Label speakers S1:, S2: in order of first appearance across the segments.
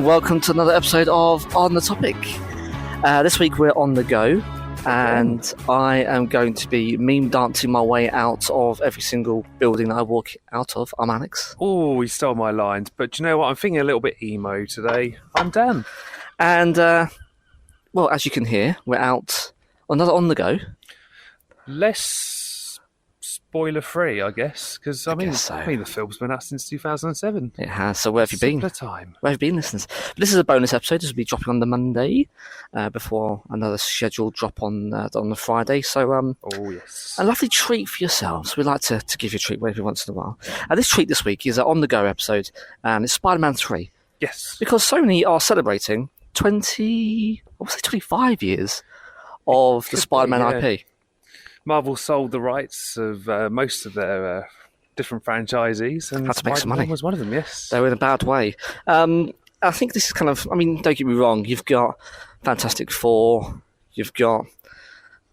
S1: and welcome to another episode of On the Topic. This week we're on the go, and I am going to be meme dancing my way out of every single building that I walk out of. I'm Alex.
S2: Oh, he stole my lines, but do you know what? I'm feeling a little bit emo today. I'm Dan.
S1: And, well, as you can hear, we're out another on the go.
S2: Less spoiler-free, I guess, because I mean, the film's been out since 2007.
S1: It has. So where have you been?
S2: Time.
S1: Where have you been, listeners? But this is a bonus episode. This will be dropping on the Monday before another scheduled drop on the Friday. So,
S2: oh yes,
S1: a lovely treat for yourselves. We like to give you a treat every once in a while. This treat this week is an on the go episode, and it's Spider-Man 3.
S2: Yes,
S1: because Sony are celebrating 25 years of the Spider-Man IP.
S2: Marvel sold the rights of most of their different franchises, and
S1: had to make some money.
S2: Was one of them. Yes,
S1: they were in a bad way. I think this is kind of. I mean, don't get me wrong. You've got Fantastic Four. You've got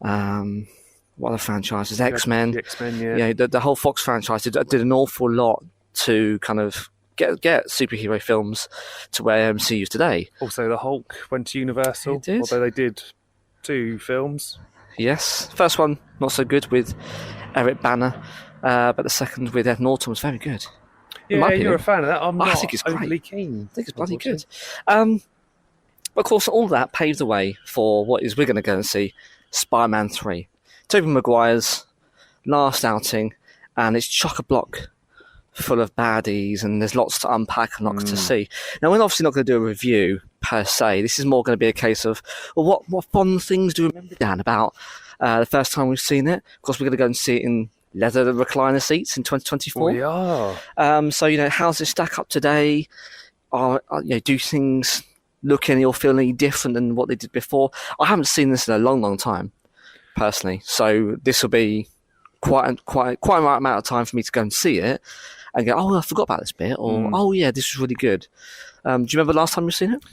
S1: what other franchises? X-Men.
S2: X-Men. Yeah.
S1: You know, the whole Fox franchise did an awful lot to kind of get superhero films to where MCU is today.
S2: Also, the Hulk went to Universal, although they did 2 films.
S1: Yes, first one not so good with Eric Bana, but the second with Ed Norton was very good.
S2: Yeah, you're a fan of that. I
S1: think it's
S2: overly
S1: great.
S2: Keen.
S1: I think it's bloody good. Of course, all that paved the way for what is we're going to go and see, Spider-Man 3. Tobey Maguire's last outing, and it's chock-a-block full of baddies, and there's lots to unpack and lots to see. Now, we're obviously not going to do a review per se. This is more going to be a case of, well, what fond things do you remember, Dan, about the first time we've seen it? Of course, we're going to go and see it in leather recliner seats in 2024.
S2: We are.
S1: So, how's it stack up today? Do things look any or feel any different than what they did before? I haven't seen this in a long, long time, personally. So this will be quite a right amount of time for me to go and see it and go, oh, I forgot about this bit, or oh yeah, this was really good. Do you remember the last time you've seen it?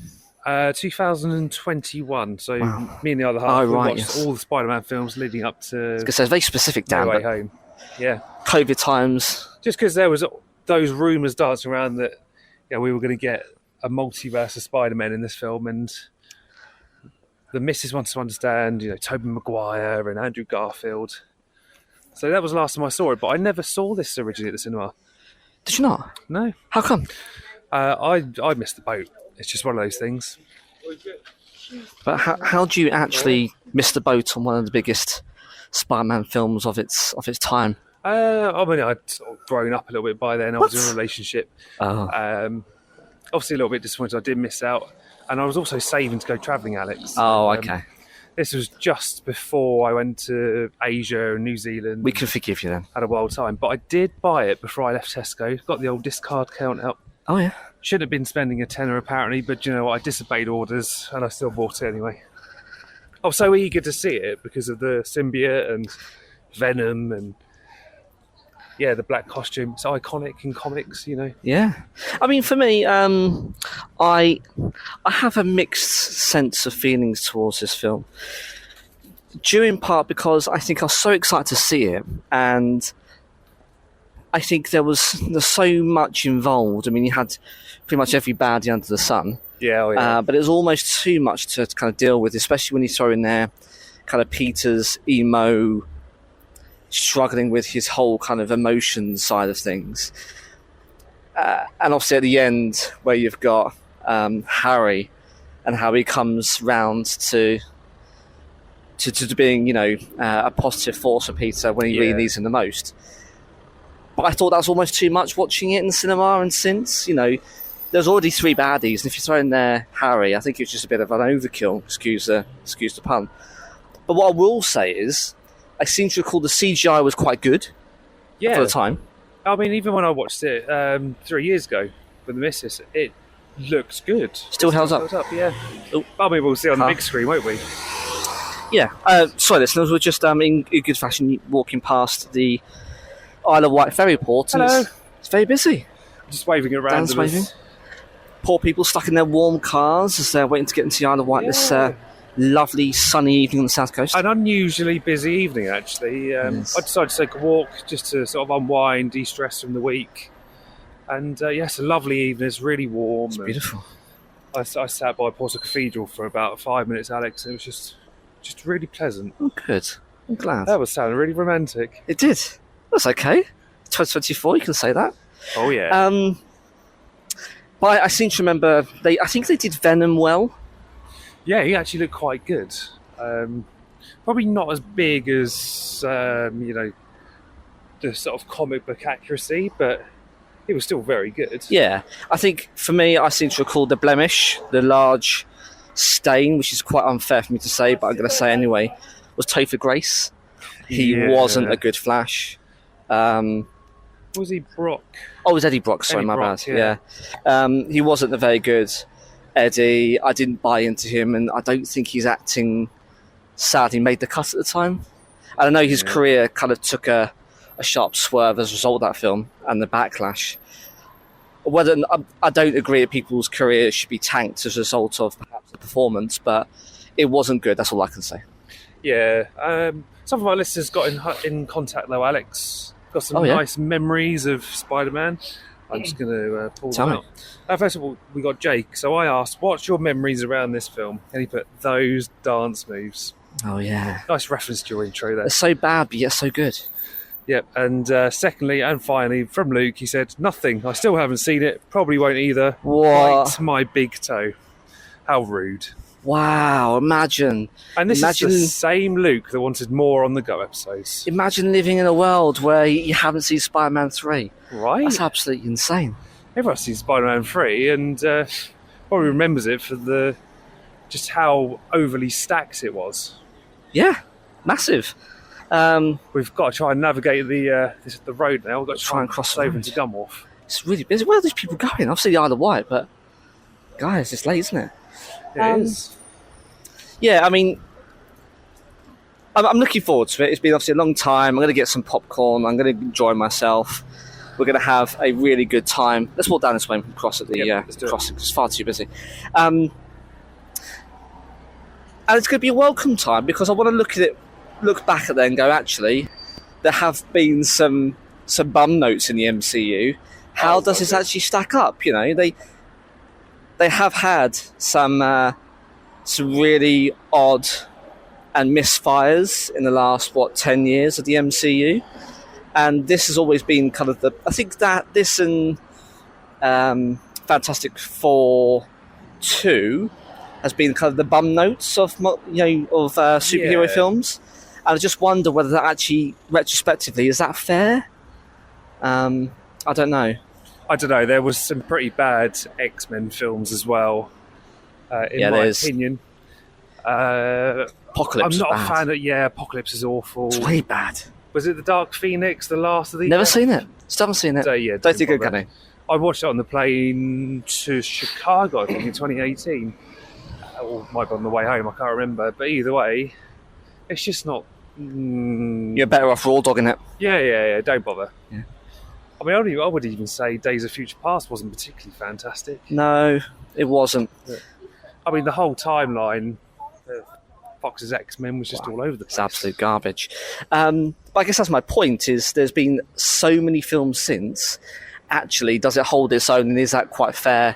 S2: 2021. So me and the other half watched all the Spider-Man films leading up to.
S1: It's very specific, Dan.
S2: No Way Home. Yeah.
S1: COVID times.
S2: Just because there was those rumours dancing around that we were going to get a multiverse of Spider-Man in this film, and the missus wants to understand, Tobey Maguire and Andrew Garfield. So that was the last time I saw it, but I never saw this originally at the cinema.
S1: Did you not?
S2: No.
S1: How come?
S2: I missed the boat. It's just one of those things.
S1: But how do you actually miss the boat on one of the biggest Spider-Man films of its time?
S2: I mean, I'd sort of grown up a little bit by then. I was in a relationship.
S1: Oh.
S2: Obviously, a little bit disappointed I did miss out. And I was also saving to go travelling, Alex.
S1: Oh, okay.
S2: This was just before I went to Asia and New Zealand.
S1: We can forgive you then.
S2: Had a wild time. But I did buy it before I left Tesco. Got the old discard count out.
S1: Oh, yeah.
S2: Should have been spending a tenner apparently, but you know what? I disobeyed orders and I still bought it anyway. I was so eager to see it because of the symbiote and Venom and the black costume. It's iconic in comics,
S1: Yeah. I mean, for me, I have a mixed sense of feelings towards this film. Due in part because I think I was so excited to see it, and I think there's so much involved. I mean, you had pretty much every baddie under the sun.
S2: Yeah.
S1: But it was almost too much to kind of deal with, especially when you throw in there kind of Peter's emo, struggling with his whole kind of emotion side of things. And obviously at the end where you've got Harry and how he comes round to being, a positive force for Peter when he really needs him the most. But I thought that was almost too much watching it in the cinema, and since, there's already 3 baddies, and if you throw in there Harry, I think it's just a bit of an overkill, excuse the pun. But what I will say is, I seem to recall the CGI was quite good for the time.
S2: I mean, even when I watched it 3 years ago with the missus, it looks good.
S1: Still held up.
S2: Yeah. Oh. I mean, we'll see on the big screen, won't we?
S1: Yeah. Sorry, listeners, we're just in good fashion walking past the Isle of Wight ferry port. And
S2: Hello.
S1: It's very busy.
S2: Just waving around.
S1: Dan's waving. Poor people stuck in their warm cars as they're waiting to get into the Isle of Wight this lovely sunny evening on the south coast.
S2: An unusually busy evening, actually.
S1: Yes.
S2: I decided to take a walk just to sort of unwind, de-stress from the week. And it's a lovely evening. It's really warm.
S1: It's beautiful.
S2: I sat by Portsmouth Cathedral for about 5 minutes, Alex, and it was just really pleasant.
S1: Oh, good. I'm glad.
S2: That was sounding really romantic.
S1: It did. That's okay. 2024, you can say that.
S2: Oh yeah.
S1: But I seem to remember I think they did Venom well.
S2: Yeah, he actually looked quite good. Probably not as big as the sort of comic book accuracy, but it was still very good.
S1: Yeah, I think for me, I seem to recall the blemish, the large stain, which is quite unfair for me to say, but I'm going to say anyway, was Topher Grace. He wasn't a good Flash.
S2: Was he Brock?
S1: Oh, it was Eddie Brock, sorry,
S2: Eddie
S1: my
S2: Brock,
S1: bad. Yeah. He wasn't a very good Eddie. I didn't buy into him, and I don't think his acting sadly made the cut at the time. And I know his career kind of took a sharp swerve as a result of that film and the backlash. I don't agree that people's careers should be tanked as a result of perhaps the performance, but it wasn't good. That's all I can say.
S2: Yeah. Some of our listeners got in contact though, Alex. Got some nice memories of Spider-Man. I'm just going to pull them out. First of all, we got Jake. So I asked, what's your memories around this film? And he put, those dance moves.
S1: Oh, yeah.
S2: Nice reference to your intro there.
S1: They're so bad, but yet so good.
S2: Yep, and secondly and finally, from Luke, he said, nothing. I still haven't seen it. Probably won't either.
S1: What?
S2: Bite my big toe. How rude.
S1: Wow, imagine.
S2: And this is the same Luke that wanted more on the Go episodes.
S1: Imagine living in a world where you haven't seen Spider-Man 3.
S2: Right?
S1: That's absolutely insane.
S2: Everyone's seen Spider-Man 3 and probably remembers it for just how overly stacked it was.
S1: Yeah, massive.
S2: We've got to try and navigate the road now. We've got to try and cross over into Gunwharf.
S1: It's really busy. Where are these people going? I've seen the Isle of Wight, but guys, it's late, isn't it?
S2: It is.
S1: Yeah, I mean, I'm looking forward to it. It's been obviously a long time. I'm going to get some popcorn. I'm going to enjoy myself. We're going to have a really good time. Let's walk down this way and cross at the crossing. It's far too busy. And it's going to be a welcome time because I want to look back at it and go, actually, there have been some bum notes in the MCU. How does this actually stack up? You know, they have had some really odd and misfires in the last 10 years of the MCU, and this has always been kind of I think that this and Fantastic Four 2 has been kind of the bum notes of superhero films, and I just wonder whether that actually retrospectively is that fair. I don't know.
S2: I don't know. There was some pretty bad X-Men films as well, in my opinion.
S1: Apocalypse.
S2: I'm not a fan of. Yeah, Apocalypse is awful.
S1: It's way bad.
S2: Was it the Dark Phoenix, the last of the?
S1: Never seen it. Still haven't seen it.
S2: So, yeah,
S1: don't think I'm gonna.
S2: I watched it on the plane to Chicago, I think, in 2018. Or might be on the way home. I can't remember. But either way, it's just not.
S1: You're better off raw dogging it.
S2: Yeah. Don't bother.
S1: Yeah.
S2: I mean, I would even say Days of Future Past wasn't particularly fantastic.
S1: No, it wasn't.
S2: I mean, the whole timeline of Fox's X-Men was just all over the place.
S1: It's absolute garbage. But I guess that's my point, is there's been so many films since. Actually, does it hold its own, and is that quite fair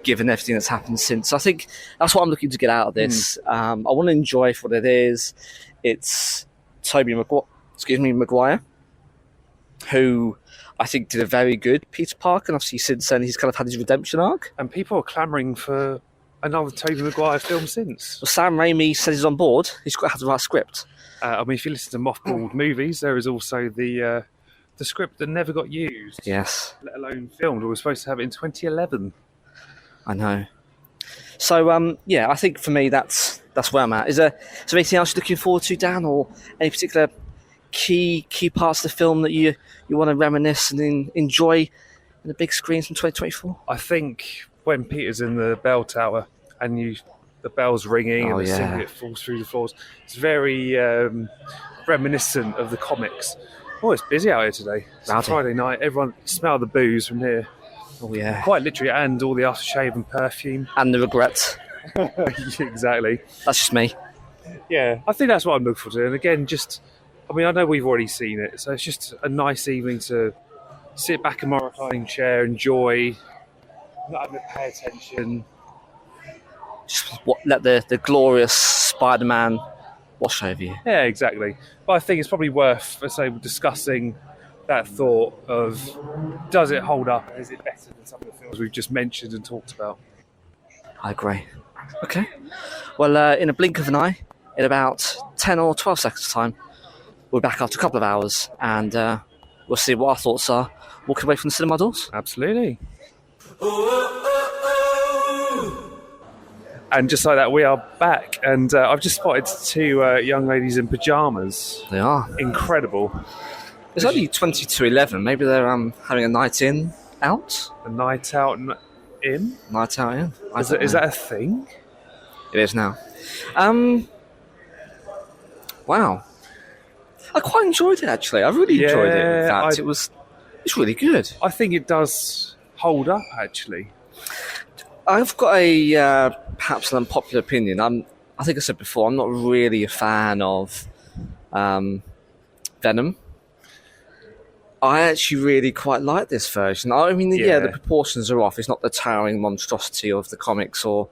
S1: given everything that's happened since? So I think that's what I'm looking to get out of this. I want to enjoy for what it is. It's Tobey Maguire, who I think did a very good Peter Parker, and obviously since then he's kind of had his redemption arc.
S2: And people are clamouring for another Tobey Maguire film since.
S1: Well, Sam Raimi says he's on board. He's got to have the right script.
S2: I mean, if you listen to Mothballed Movies, there is also the script that never got used.
S1: Yes.
S2: Let alone filmed. We were supposed to have it in 2011.
S1: I know. So, I think for me that's where I'm at. Is there anything else you're looking forward to, Dan, or any particular key parts of the film that you want to reminisce and enjoy in the big screens from 2024?
S2: I think when Peter's in the bell tower and the bell's ringing and the singlet falls through the floors, it's very reminiscent of the comics. Oh, it's busy out here today. It's Friday night. Everyone smell the booze from here.
S1: Oh yeah,
S2: quite literally, and all the aftershave and perfume
S1: and the regrets.
S2: Exactly.
S1: That's just me.
S2: Yeah, I think that's what I'm looking for. And again, I know we've already seen it, so it's just a nice evening to sit back in my reclining chair, enjoy, not having to pay attention,
S1: let the glorious Spider-Man wash over you.
S2: Yeah, exactly. But I think it's probably worth, let's say, discussing that thought of, does it hold up? Is it better than some of the films we've just mentioned and talked about?
S1: I agree. Okay. Well, in a blink of an eye, in about 10 or 12 seconds' time, we're back after a couple of hours, and we'll see what our thoughts are walking away from the cinema doors.
S2: Absolutely. And just like that, we are back, and I've just spotted two young ladies in pyjamas.
S1: They are.
S2: Incredible.
S1: It's only 20 to 11. Maybe they're having a night out?
S2: A night out in?
S1: Night out in.
S2: Is that a thing?
S1: It is now. Wow. I quite enjoyed it, actually. I really enjoyed it. In fact, it's really good.
S2: I think it does hold up, actually.
S1: I've got a perhaps an unpopular opinion. I think I said before, I'm not really a fan of Venom. I actually really quite like this version. I mean, the proportions are off. It's not the towering monstrosity of the comics or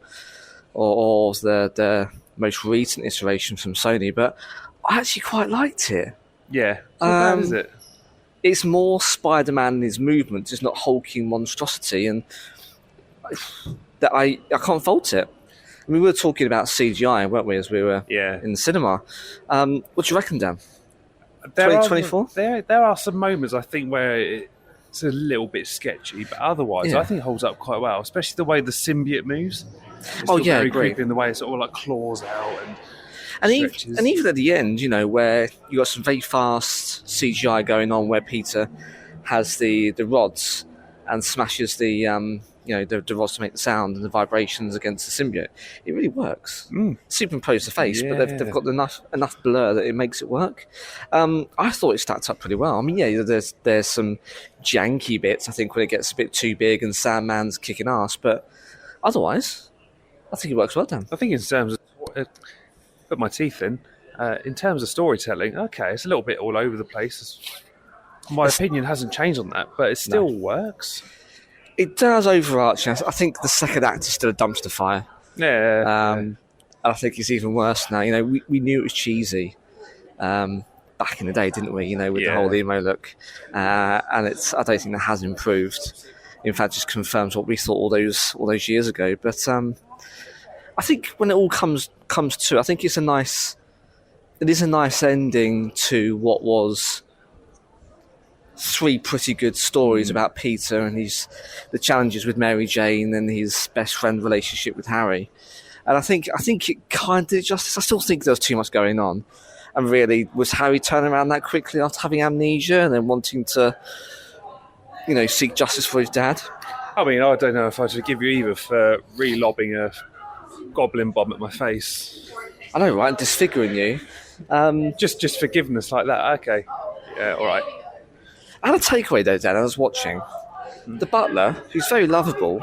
S1: the most recent iteration from Sony, but I actually quite liked it.
S2: Yeah. How bad is it?
S1: It's more Spider-Man and his movements. It's not hulking monstrosity, and that I can't fault it. I mean, we were talking about CGI, weren't we, as we were in the cinema. What do you reckon, Dan? 2024?
S2: There are some moments, I think, where it's a little bit sketchy, but otherwise I think it holds up quite well, especially the way the symbiote moves. It's very creepy in the way it sort of like claws out and
S1: even at the end, where you got some very fast CGI going on, where Peter has the rods and smashes the rods to make the sound and the vibrations against the symbiote. It really works. Superimpose the face, but they've got enough blur that it makes it work. I thought it stacked up pretty well. I mean, there's some janky bits, I think, when it gets a bit too big and Sandman's kicking ass, but otherwise, I think it works well, Dan.
S2: I think in terms of... put my teeth in terms of storytelling, okay, it's a little bit all over the place. My opinion hasn't changed on that, but it still works.
S1: It does overarching. I think the second act is still a dumpster fire. And I think it's even worse now. We knew it was cheesy back in the day, didn't we? With the whole emo look, and I don't think that has improved. In fact, just confirms what we thought all those years ago. But I think when it all comes to, I think it is a nice ending to what was three pretty good stories about Peter and the challenges with Mary Jane and his best friend relationship with Harry. And I think it kind of did justice. I still think there was too much going on. And really, was Harry turning around that quickly after having amnesia and then wanting to, seek justice for his dad?
S2: I mean, I don't know if I should give you either for re-lobbing a goblin bomb at my face.
S1: I know, right? Disfiguring you.
S2: Just forgiveness like that. Okay. Yeah, all right.
S1: I had a takeaway though, Dan. I was watching the butler, who's very lovable,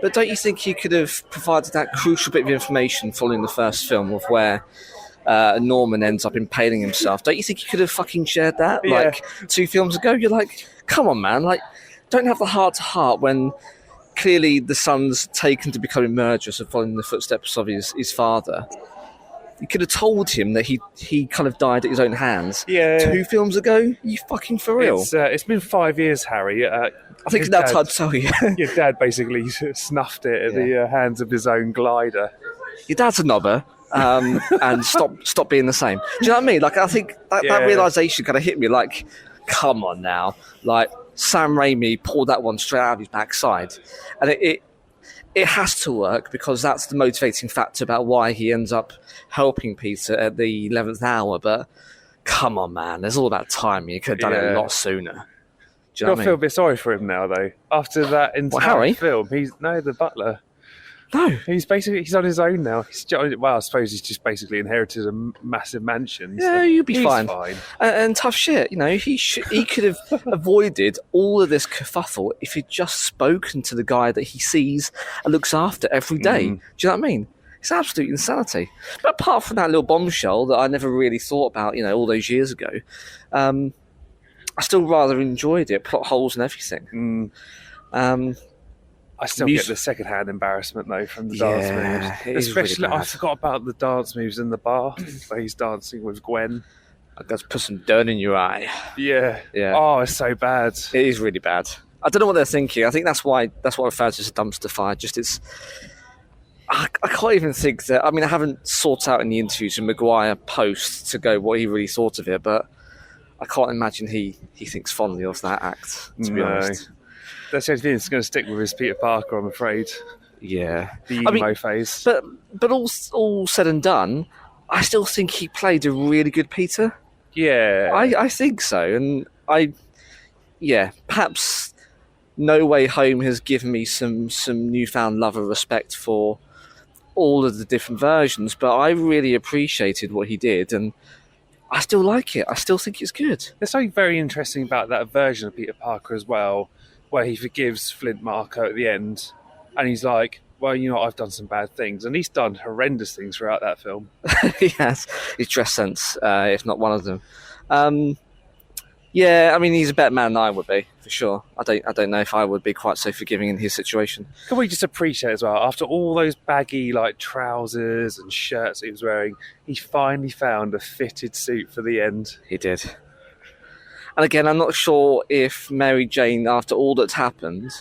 S1: but don't you think he could have provided that crucial bit of information following the first film of where Norman ends up impaling himself? Don't you think he could have fucking shared that like 2 films ago? You're like, come on, man! Like, don't have the heart to heart when clearly the son's taken to becoming murderous and following the footsteps of his father. You could have told him that he kind of died at his own hands 2 films ago. You fucking for real?
S2: It's been 5 years, Harry.
S1: I think that's hard to tell you.
S2: Your dad basically snuffed it at the hands of his own glider.
S1: Your dad's a knobber, and stop being the same. Do you know what I mean? Like, I think that realisation kind of hit me. Like, come on now, like Sam Raimi pulled that one straight out of his backside, and it has to work because that's the motivating factor about why he ends up helping Peter at the 11th hour. But come on, man, there's all about timing. You could have done it a lot sooner. Do you know what I
S2: feel a bit sorry for him now, though. After that entire film, he's the butler.
S1: No,
S2: he's on his own now. I suppose he's just basically inherited a massive mansion.
S1: Yeah,
S2: so
S1: you'll be fine. And tough shit, he could have avoided all of this kerfuffle if he'd just spoken to the guy that he sees and looks after every day. Do you know what I mean? It's absolute insanity. But apart from that little bombshell that I never really thought about, all those years ago, I still rather enjoyed it. Plot holes and everything.
S2: I still get the second-hand embarrassment though from the dance moves,
S1: it is
S2: especially.
S1: really
S2: I
S1: bad.
S2: forgot about the dance moves in the bar where he's dancing with Gwen.
S1: I got to put some dirt in your eye.
S2: Yeah.
S1: Yeah.
S2: Oh, it's so bad.
S1: It is really bad. I don't know what they're thinking. I think that's what I refer to as a dumpster fire. I can't even think that. I mean, I haven't sought out any interviews with Maguire post to go what he really thought of it, but I can't imagine he thinks fondly of that act, to be honest.
S2: That's the only thing that's going to stick with his Peter Parker, I'm afraid.
S1: Yeah.
S2: The emo phase.
S1: But all said and done, I still think he played a really good Peter.
S2: Yeah.
S1: I think so. And perhaps No Way Home has given me some newfound love and respect for all of the different versions, but I really appreciated what he did, and I still like it. I still think it's good.
S2: There's something very interesting about that version of Peter Parker as well, where he forgives Flint Marko at the end, and he's like, well, you know, I've done some bad things, and he's done horrendous things throughout that film.
S1: Yes, his dress sense, if not one of them. Yeah, I mean, he's a better man than I would be, for sure. I don't know if I would be quite so forgiving in his situation.
S2: Can we just appreciate as well, after all those baggy like trousers and shirts he was wearing, he finally found a fitted suit for the end.
S1: He did. And again, I'm not sure if Mary Jane, after all that's happened,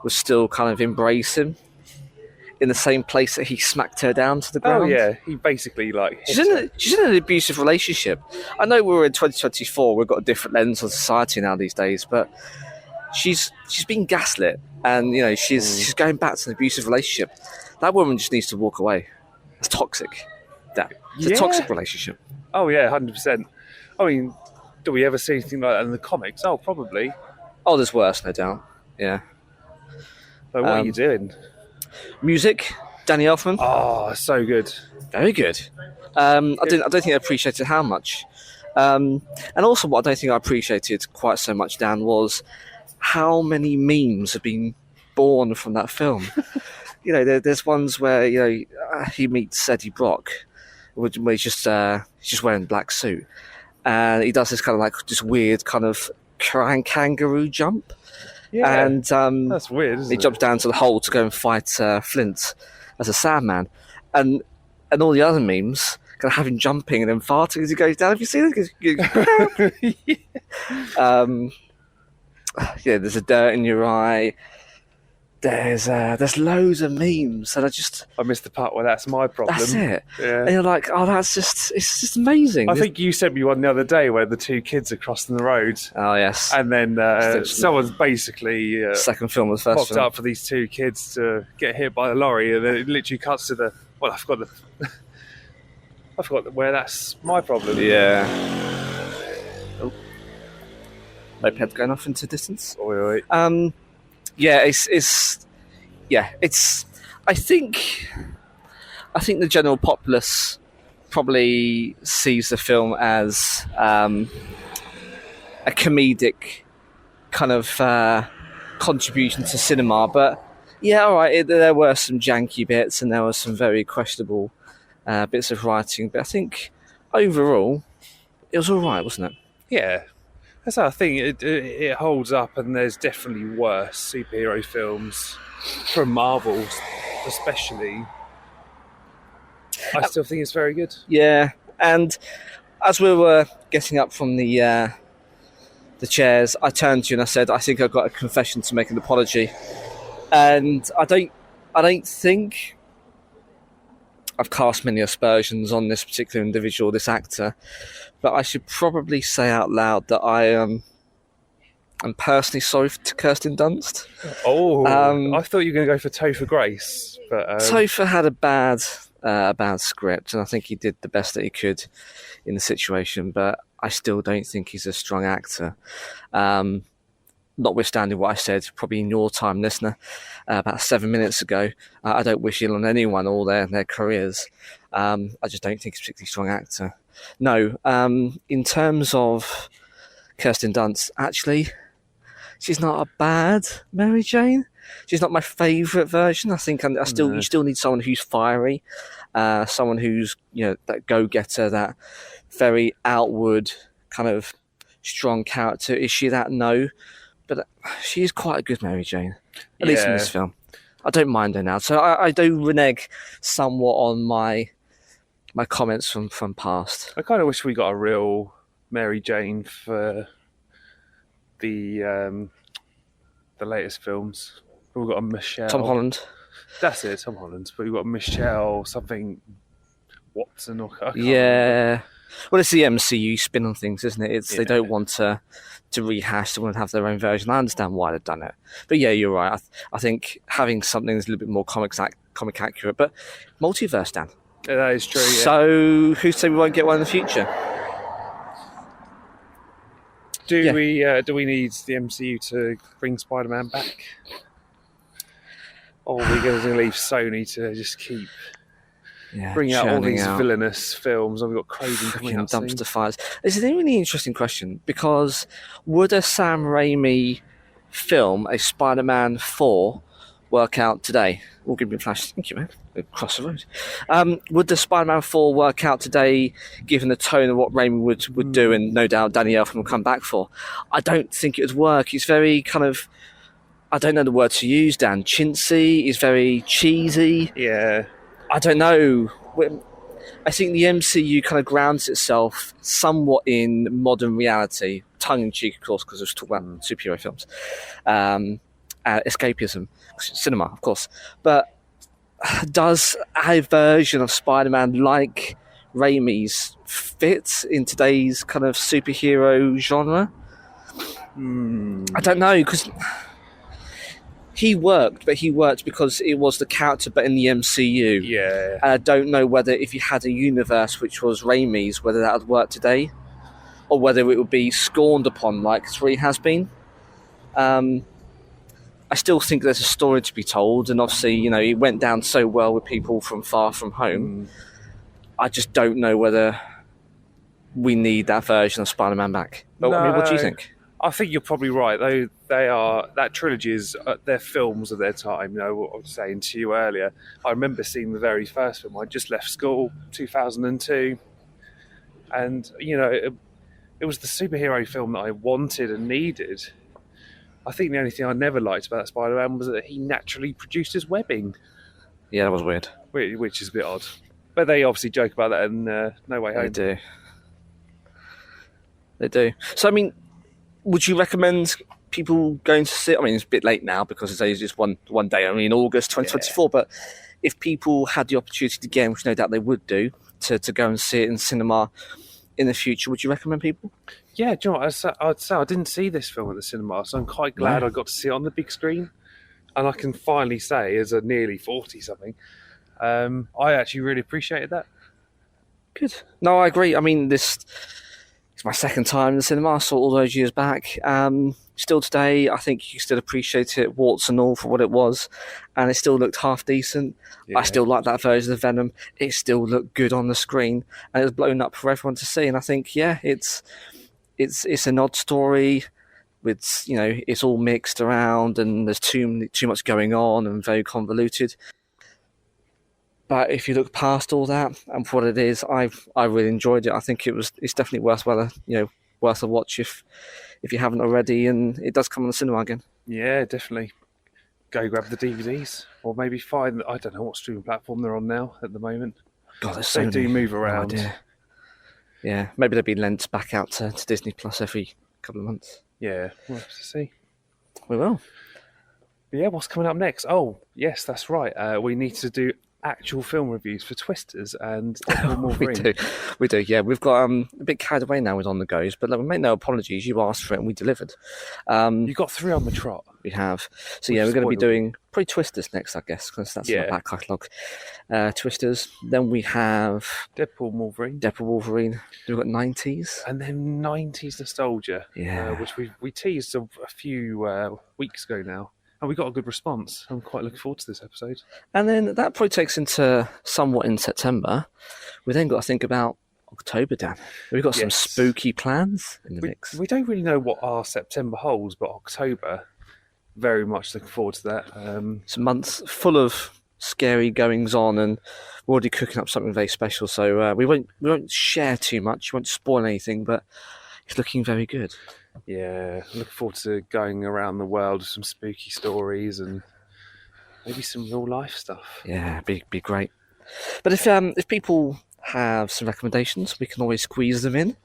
S1: would still kind of embrace him in the same place that he smacked her down to the ground.
S2: Oh yeah, he basically like hit
S1: she's in an abusive relationship. I know we're in 2024, we've got a different lens on society now these days, but she's been gaslit, and you know she's going back to an abusive relationship. That woman just needs to walk away. It's toxic. It's a toxic relationship.
S2: Oh yeah, 100%. I mean, do we ever see anything like that in the comics? Oh, probably.
S1: Oh, there's worse, no doubt. Yeah.
S2: But what are you doing?
S1: Music, Danny Elfman.
S2: Oh, so good.
S1: Very good. I don't think I appreciated how much. And also what I don't think I appreciated quite so much, Dan, was how many memes have been born from that film. You know, there's ones where, you know, he meets Eddie Brock, where he's just wearing a black suit. And he does this kind of like just weird kind of kangaroo jump.
S2: Yeah,
S1: and
S2: that's weird, isn't
S1: he
S2: it?
S1: jumps down to the hole to go and fight Flint as a Sandman, and all the other memes kind of have him jumping and then farting as he goes down. Have you seen it? Yeah, there's a dirt in your eye. There's loads of memes, and I
S2: missed the part where that's my problem.
S1: That's it.
S2: Yeah.
S1: And you're like, oh, it's just amazing.
S2: I think you sent me one the other day where the two kids are crossing the road.
S1: Oh yes.
S2: And then someone's basically
S1: second film was first
S2: popped
S1: film.
S2: up for these two kids to get hit by a lorry, and then it literally cuts to the. Well, I forgot where that's my problem.
S1: Yeah. Oh. Moped going off into distance.
S2: Wait.
S1: Yeah, it's. I think the general populace probably sees the film as a comedic kind of contribution to cinema, but yeah, all right. There were some janky bits, and there were some very questionable bits of writing, but I think overall it was all right, wasn't it?
S2: Yeah. That's how I think it holds up, and there's definitely worse superhero films from Marvel, especially. I still think it's very good.
S1: Yeah, and as we were getting up from the chairs, I turned to you and I said, "I think I've got a confession to make, an apology," and I don't think I've cast many aspersions on this particular individual, this actor, but I should probably say out loud that I'm personally sorry to Kirsten Dunst.
S2: Oh, I thought you were going to go for Topher Grace, but
S1: Topher had a bad script, and I think he did the best that he could in the situation, but I still don't think he's a strong actor. Notwithstanding what I said, probably in your time, listener, about 7 minutes ago, I don't wish ill on anyone or their careers. I just don't think he's a particularly strong actor. No, in terms of Kirsten Dunst, actually, she's not a bad Mary Jane. She's not my favourite version. I think you still need someone who's fiery, someone who's, you know, that go-getter, that very outward kind of strong character. Is she that? No. But she is quite a good Mary Jane, at least in this film. I don't mind her now. So I do renege somewhat on my comments from past.
S2: I kind of wish we got a real Mary Jane for the latest films. We've got a Michelle.
S1: Tom Holland.
S2: That's it, Tom Holland. But we've got Michelle something Watson or I can't remember.
S1: Yeah. Well, it's the MCU spin on things, isn't it? They
S2: Yeah.
S1: don't want to rehash. They want to have their own version. I understand why they've done it, but yeah, you're right. I think having something that's a little bit more comic accurate, but multiverse, Dan.
S2: Yeah, that is true. Yeah.
S1: So who say we won't get one in the future?
S2: Do we need the MCU to bring Spider-Man back, or are we going to leave Sony to just keep bringing out all these villainous films? And we've got Craven coming out soon.
S1: Dumpster fires. This is a really interesting question, because would a Sam Raimi film, a Spider-Man 4, work out today? We'll give me a flash. Thank you, man. Across the road. Would the Spider-Man 4 work out today, given the tone of what Raimi would do, and no doubt Danny Elfman will come back for? I don't think it would work. It's very kind of, I don't know the word to use, Dan. Chintzy. It's very cheesy.
S2: Yeah.
S1: I don't know. I think the MCU kind of grounds itself somewhat in modern reality, tongue-in-cheek, of course, because it's talking about superhero films, escapism, cinema, of course. But does a version of Spider-Man like Raimi's fit in today's kind of superhero genre? I don't know, because he worked because it was the character, but in the MCU.
S2: Yeah.
S1: And I don't know whether if you had a universe which was Raimi's, whether that would work today, or whether it would be scorned upon like 3 has been. I still think there's a story to be told, and obviously, you know, it went down so well with people from far from home. I just don't know whether we need that version of Spider-Man back. But, I mean, what do you think?
S2: I think you're probably right. That trilogy is they're films of their time. You know what I was saying to you earlier. I remember seeing the very first film. I just left school, 2002, and you know it was the superhero film that I wanted and needed. I think the only thing I never liked about Spider-Man was that he naturally produced his webbing.
S1: Yeah, that was weird.
S2: Which is a bit odd. But they obviously joke about that in No Way Home.
S1: They do. So, I mean, would you recommend people going to see it? I mean, it's a bit late now because it's just one day, only in August 2024. Yeah. But if people had the opportunity again, which no doubt they would do, to go and see it in cinema in the future, would you recommend people?
S2: Yeah, do you know what? I'd say I didn't see this film at the cinema, so I'm quite glad I got to see it on the big screen. And I can finally say, as a nearly 40-something, I actually really appreciated that.
S1: Good. No, I agree. I mean, it's my second time in the cinema. I saw it all those years back. Still today, I think you still appreciate it, warts and all, for what it was. And it still looked half decent. Yeah. I still like that version of Venom. It still looked good on the screen. And it was blown up for everyone to see. And I think, yeah, it's an odd story. With, you know, it's all mixed around and there's too much going on and very convoluted. But if you look past all that and for what it is, I really enjoyed it. I think it's definitely worth a watch if you haven't already, and it does come on the cinema again.
S2: Yeah, definitely. Go grab the DVDs, or maybe find, I don't know what streaming platform they're on now at the moment.
S1: God, there's
S2: so many. They do move around.
S1: No idea. Yeah, maybe they'll be lent back out to Disney Plus every couple of months.
S2: Yeah, we'll have to see.
S1: We will.
S2: But yeah, what's coming up next? Oh, yes, that's right. We need to do actual film reviews for Twisters and
S1: we do. Yeah, we've got a bit carried away now with On The Goes, but we make no apologies. You asked for it and we delivered.
S2: You got 3 on the trot.
S1: We have. So yeah, we're going to be doing probably Twisters next, I guess, because that's my back catalogue. Twisters. Then we have
S2: Deadpool
S1: Wolverine. We've got 90s.
S2: And then 90s nostalgia.
S1: Yeah.
S2: Which we teased a few weeks ago now. And we got a good response. I'm quite looking forward to this episode.
S1: And then that probably takes into somewhat in September. We then got to think about October, Dan. We've got some spooky plans in the mix.
S2: We don't really know what our September holds, but October, very much looking forward to that.
S1: It's a month full of scary goings on, and we're already cooking up something very special. So we won't share too much. We won't spoil anything, but it's looking very good.
S2: Yeah, looking forward to going around the world with some spooky stories and Maybe some real life stuff.
S1: Yeah, be great. But if people have some recommendations, we can always squeeze them in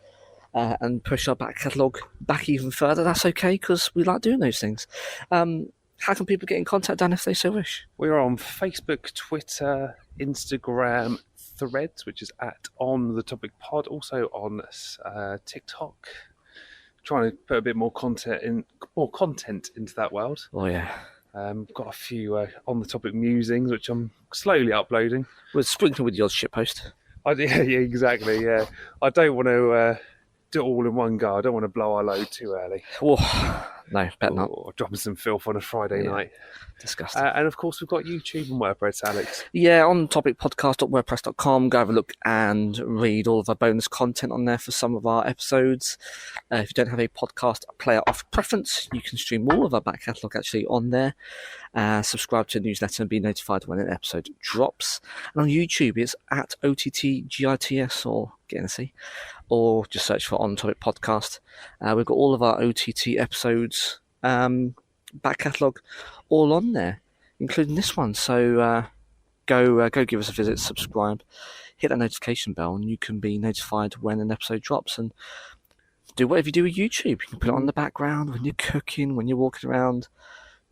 S1: and push our back catalogue back even further. That's okay, because we like doing those things. How can people get in contact, Dan, if they so wish?
S2: We're on Facebook, Twitter, Instagram, Threads, which is at On The Topic Pod, also on TikTok. Trying to put a bit more content into that world.
S1: Oh yeah.
S2: Got a few on the topic musings, which I'm slowly uploading.
S1: We're sprinkling with the odd shitpost.
S2: Yeah, exactly. Yeah, I don't want to do it all in one go. I don't want to blow our load too early.
S1: Oh, no, better not.
S2: Or dropping some filth on a Friday night.
S1: Disgusting.
S2: And of course, we've got YouTube and WordPress, Alex.
S1: Yeah, on topicpodcast.wordpress.com. Go have a look and read all of our bonus content on there for some of our episodes. If you don't have a podcast player of preference, you can stream all of our back catalogue actually on there. Subscribe to the newsletter and be notified when an episode drops. And on YouTube, it's at OTTGITS or GNC, or just search for On Topic Podcast. We've got all of our OTT episodes back catalogue all on there, including this one. So go give us a visit, subscribe, hit that notification bell, and you can be notified when an episode drops. And do whatever you do with YouTube. You can put it on in the background when you're cooking, when you're walking around.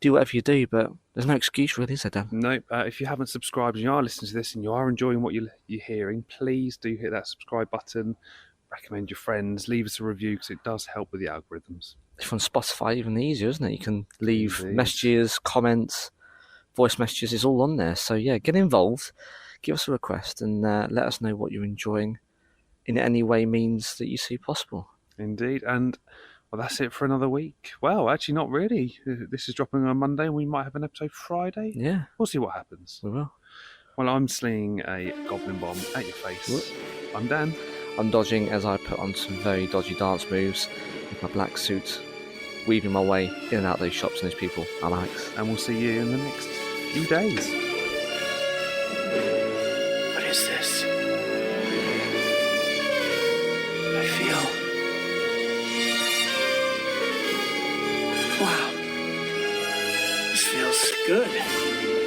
S1: Do whatever you do, but there's no excuse really, is there, Dan?
S2: No, if you haven't subscribed and you are listening to this and you are enjoying what you're hearing, please do hit that subscribe button, recommend your friends, leave us a review, because it does help with the algorithms.
S1: If on Spotify, even easier, isn't it? You can leave
S2: Indeed.
S1: messages, comments, voice messages, it's all on there. So yeah, get involved, give us a request, and let us know what you're enjoying in any way means that you see possible.
S2: Indeed, and well, that's it for another week. Well, actually, not really. This is dropping on Monday, and we might have an episode Friday.
S1: Yeah,
S2: We'll see what happens.
S1: we will.
S2: Well, I'm slinging a goblin bomb at your face.
S1: Whoop.
S2: I'm Dan.
S1: I'm dodging as I put on some very dodgy dance moves with my black suit, weaving my way in and out those shops and those people. I'm Alex.
S2: And we'll see you in the next few days.
S3: What is this? I feel... Wow. This feels good.